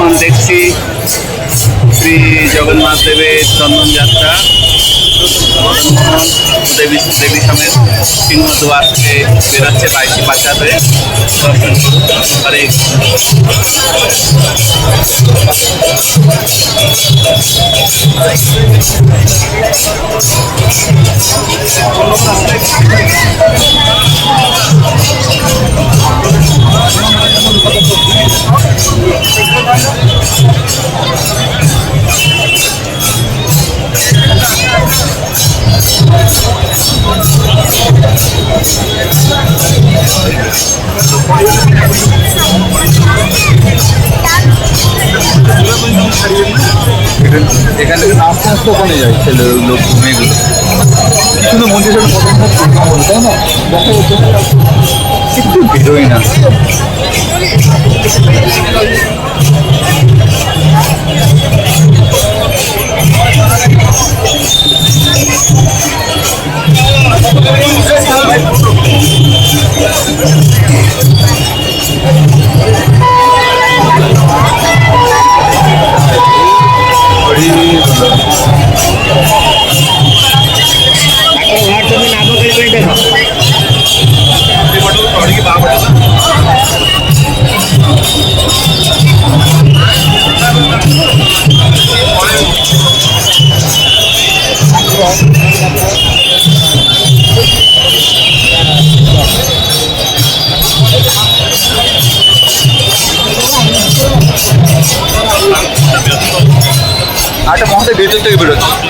এখন দেখছি শ্রী জগন্নাথ দেবের চন্দনযাত্রা দেবী দেবী সমেত সিংহদুয়ার থেকে বেরোচ্ছে বাইশি পাচার হয়ে দর্শন হরে এখান থেকে আস্তে আস্তে ওখানে যায় ছেলে লোক মেয়েগুলো কিন্তু মন্দির সাথে তাই না দেখা যাচ্ছে একটু বেরোই না আরেকটা মহাদেব ভেতর থেকে বেরোচ্ছে